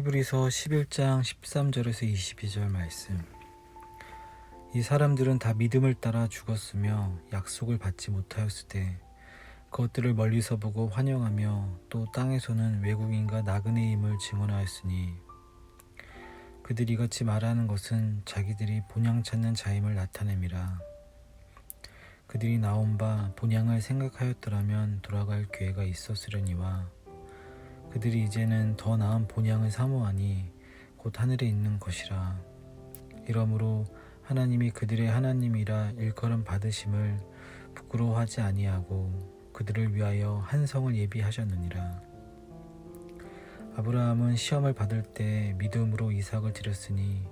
히브리서 11장 13절에서 22절 말씀. 이 사람들은 다 믿음을 따라 죽었으며 약속을 받지 못하였으되 그것들을 멀리서 보고 환영하며 또 땅에서는 외국인과 나그네임을 증언하였으니 그들이 이같이 말하는 것은 자기들이 본향 찾는 자임을 나타냄이라. 그들이 나온 바 본향을 생각하였더라면 돌아갈 기회가 있었으려니와 그들이 이제는 더 나은 본향을 사모하니 곧 하늘에 있는 것이라. 이러므로 하나님이 그들의 하나님이라 일컬음 받으심을 부끄러워하지 아니하고 그들을 위하여 한 성을 예비하셨느니라. 아브라함은 시험을 받을 때 믿음으로 이삭을 드렸으니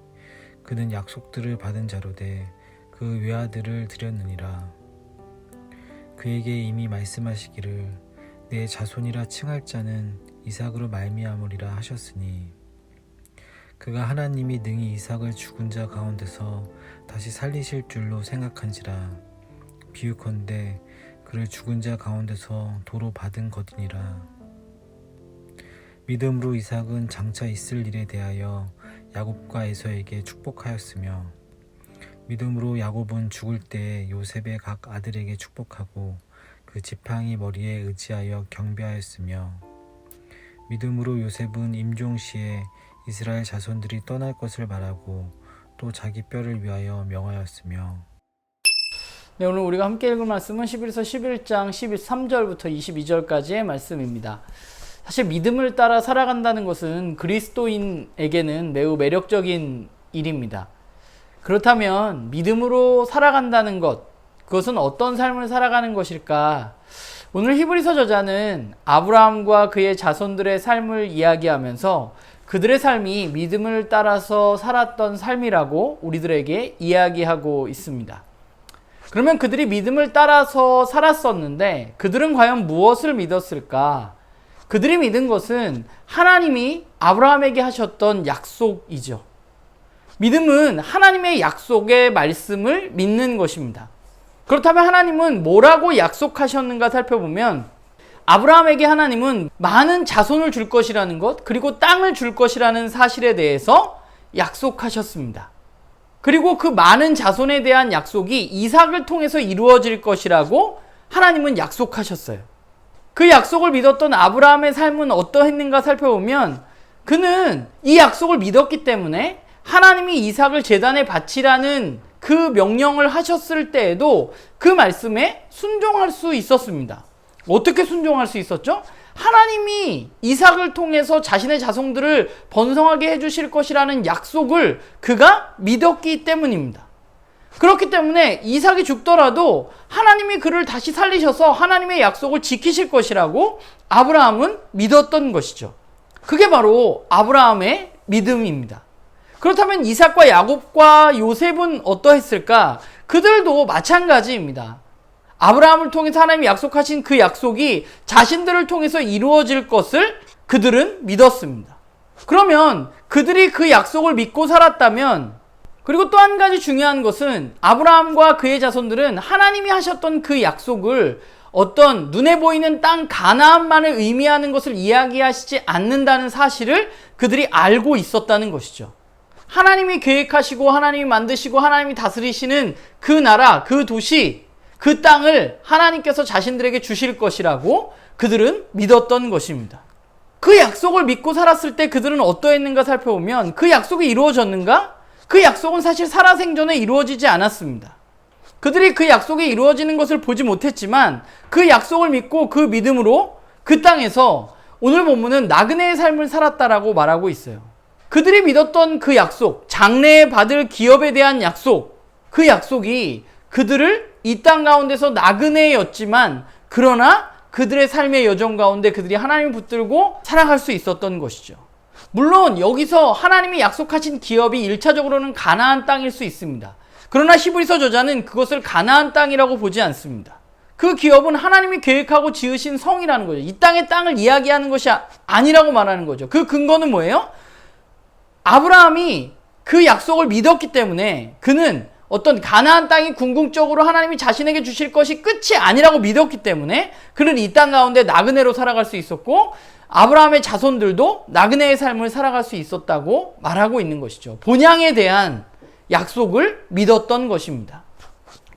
그는 약속들을 받은 자로되 그 외아들을 드렸느니라. 그에게 이미 말씀하시기를 내 자손이라 칭할 자는 이삭으로 말미암으리라 하셨으니 그가 하나님이 능히 이삭을 죽은 자 가운데서 다시 살리실 줄로 생각한지라. 비유컨대 그를 죽은 자 가운데서 도로 받은 것이니라. 믿음으로 이삭은 장차 있을 일에 대하여 야곱과 에서에게 축복하였으며 믿음으로 야곱은 죽을 때에 요셉의 각 아들에게 축복하고 그 지팡이 머리에 의지하여 경배하였으며 믿음으로 요셉은 임종시에 이스라엘 자손들이 떠날 것을 말하고 또 자기 뼈를 위하여 명하였으며. 네, 오늘 우리가 함께 읽을 말씀은 히브리서 11장 13절부터 22절까지의 말씀입니다. 사실 믿음을 따라 살아간다는 것은 그리스도인에게는 매우 매력적인 일입니다. 그렇다면 믿음으로 살아간다는 것, 그것은 어떤 삶을 살아가는 것일까? 오늘 히브리서 저자는 아브라함과 그의 자손들의 삶을 이야기하면서 그들의 삶이 믿음을 따라서 살았던 삶이라고 우리들에게 이야기하고 있습니다. 그러면 그들이 믿음을 따라서 살았었는데 그들은 과연 무엇을 믿었을까? 그들이 믿은 것은 하나님이 아브라함에게 하셨던 약속이죠. 믿음은 하나님의 약속의 말씀을 믿는 것입니다. 그렇다면 하나님은 뭐라고 약속하셨는가 살펴보면 아브라함에게 하나님은 많은 자손을 줄 것이라는 것, 그리고 땅을 줄 것이라는 사실에 대해서 약속하셨습니다. 그리고 그 많은 자손에 대한 약속이 이삭을 통해서 이루어질 것이라고 하나님은 약속하셨어요. 그 약속을 믿었던 아브라함의 삶은 어떠했는가 살펴보면 그는 이 약속을 믿었기 때문에 하나님이 이삭을 제단에 바치라는 그 명령을 하셨을 때에도 그 말씀에 순종할 수 있었습니다. 어떻게 순종할 수 있었죠? 하나님이 이삭을 통해서 자신의 자손들을 번성하게 해주실 것이라는 약속을 그가 믿었기 때문입니다. 그렇기 때문에 이삭이 죽더라도 하나님이 그를 다시 살리셔서 하나님의 약속을 지키실 것이라고 아브라함은 믿었던 것이죠. 그게 바로 아브라함의 믿음입니다. 그렇다면 이삭과 야곱과 요셉은 어떠했을까? 그들도 마찬가지입니다. 아브라함을 통해서 하나님이 약속하신 그 약속이 자신들을 통해서 이루어질 것을 그들은 믿었습니다. 그러면 그들이 그 약속을 믿고 살았다면, 그리고 또 한 가지 중요한 것은 아브라함과 그의 자손들은 하나님이 하셨던 그 약속을 어떤 눈에 보이는 땅 가나안만을 의미하는 것을 이야기하시지 않는다는 사실을 그들이 알고 있었다는 것이죠. 하나님이 계획하시고 하나님이 만드시고 하나님이 다스리시는 그 나라, 그 도시, 그 땅을 하나님께서 자신들에게 주실 것이라고 그들은 믿었던 것입니다. 그 약속을 믿고 살았을 때 그들은 어떠했는가 살펴보면 그 약속이 이루어졌는가? 그 약속은 사실 살아생전에 이루어지지 않았습니다. 그들이 그 약속이 이루어지는 것을 보지 못했지만 그 약속을 믿고 그 믿음으로 그 땅에서 오늘 본문은 나그네의 삶을 살았다라고 말하고 있어요. 그들이 믿었던 그 약속, 장래에 받을 기업에 대한 약속, 그 약속이 그들을 이 땅 가운데서 나그네였지만 그러나 그들의 삶의 여정 가운데 그들이 하나님을 붙들고 살아갈 수 있었던 것이죠. 물론 여기서 하나님이 약속하신 기업이 1차적으로는 가나안 땅일 수 있습니다. 그러나 히브리서 저자는 그것을 가나안 땅이라고 보지 않습니다. 그 기업은 하나님이 계획하고 지으신 성이라는 거죠. 이 땅의 땅을 이야기하는 것이 아니라고 말하는 거죠. 그 근거는 뭐예요? 아브라함이 그 약속을 믿었기 때문에 그는 어떤 가나안 땅이 궁극적으로 하나님이 자신에게 주실 것이 끝이 아니라고 믿었기 때문에 그는 이 땅 가운데 나그네로 살아갈 수 있었고 아브라함의 자손들도 나그네의 삶을 살아갈 수 있었다고 말하고 있는 것이죠. 본향에 대한 약속을 믿었던 것입니다.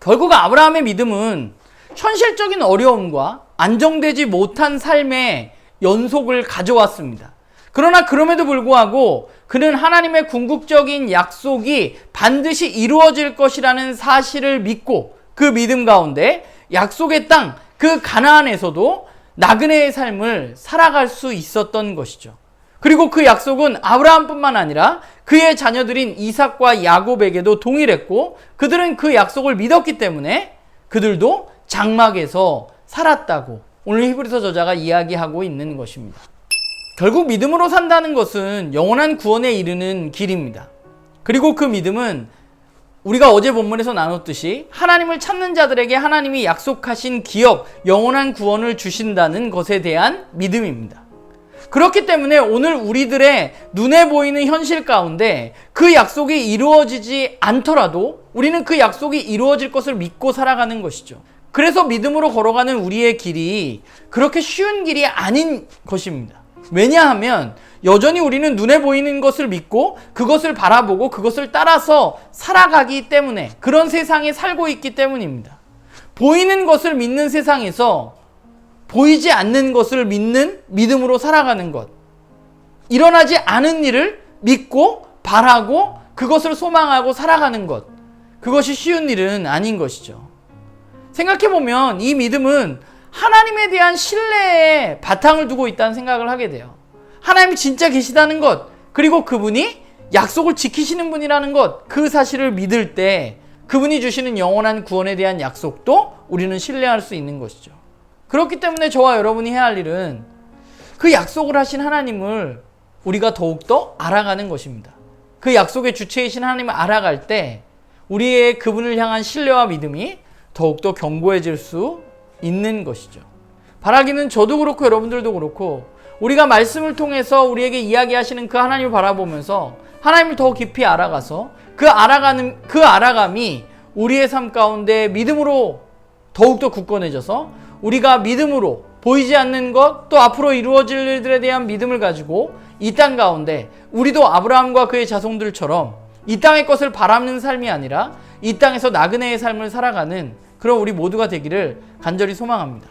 결국 아브라함의 믿음은 현실적인 어려움과 안정되지 못한 삶의 연속을 가져왔습니다. 그러나 그럼에도 불구하고 그는 하나님의 궁극적인 약속이 반드시 이루어질 것이라는 사실을 믿고 그 믿음 가운데 약속의 땅, 그 가나안에서도 나그네의 삶을 살아갈 수 있었던 것이죠. 그리고 그 약속은 아브라함뿐만 아니라 그의 자녀들인 이삭과 야곱에게도 동일했고 그들은 그 약속을 믿었기 때문에 그들도 장막에서 살았다고 오늘 히브리서 저자가 이야기하고 있는 것입니다. 결국 믿음으로 산다는 것은 영원한 구원에 이르는 길입니다. 그리고 그 믿음은 우리가 어제 본문에서 나눴듯이 하나님을 찾는 자들에게 하나님이 약속하신 기업, 영원한 구원을 주신다는 것에 대한 믿음입니다. 그렇기 때문에 오늘 우리들의 눈에 보이는 현실 가운데 그 약속이 이루어지지 않더라도 우리는 그 약속이 이루어질 것을 믿고 살아가는 것이죠. 그래서 믿음으로 걸어가는 우리의 길이 그렇게 쉬운 길이 아닌 것입니다. 왜냐하면 여전히 우리는 눈에 보이는 것을 믿고 그것을 바라보고 그것을 따라서 살아가기 때문에 그런 세상에 살고 있기 때문입니다. 보이는 것을 믿는 세상에서 보이지 않는 것을 믿는 믿음으로 살아가는 것, 일어나지 않은 일을 믿고 바라고 그것을 소망하고 살아가는 것, 그것이 쉬운 일은 아닌 것이죠. 생각해보면 이 믿음은 하나님에 대한 신뢰에 바탕을 두고 있다는 생각을 하게 돼요. 하나님이 진짜 계시다는 것, 그리고 그분이 약속을 지키시는 분이라는 것, 그 사실을 믿을 때 그분이 주시는 영원한 구원에 대한 약속도 우리는 신뢰할 수 있는 것이죠. 그렇기 때문에 저와 여러분이 해야 할 일은 그 약속을 하신 하나님을 우리가 더욱더 알아가는 것입니다. 그 약속의 주체이신 하나님을 알아갈 때 우리의 그분을 향한 신뢰와 믿음이 더욱더 견고해질 수 있는 것이죠. 바라기는 저도 그렇고 여러분들도 그렇고 우리가 말씀을 통해서 우리에게 이야기하시는 그 하나님을 바라보면서 하나님을 더 깊이 알아가서 그 알아감이 우리의 삶 가운데 믿음으로 더욱더 굳건해져서 우리가 믿음으로 보이지 않는 것 또 앞으로 이루어질 일들에 대한 믿음을 가지고 이 땅 가운데 우리도 아브라함과 그의 자손들처럼 이 땅의 것을 바라는 삶이 아니라 이 땅에서 나그네의 삶을 살아가는 그런 우리 모두가 되기를 간절히 소망합니다.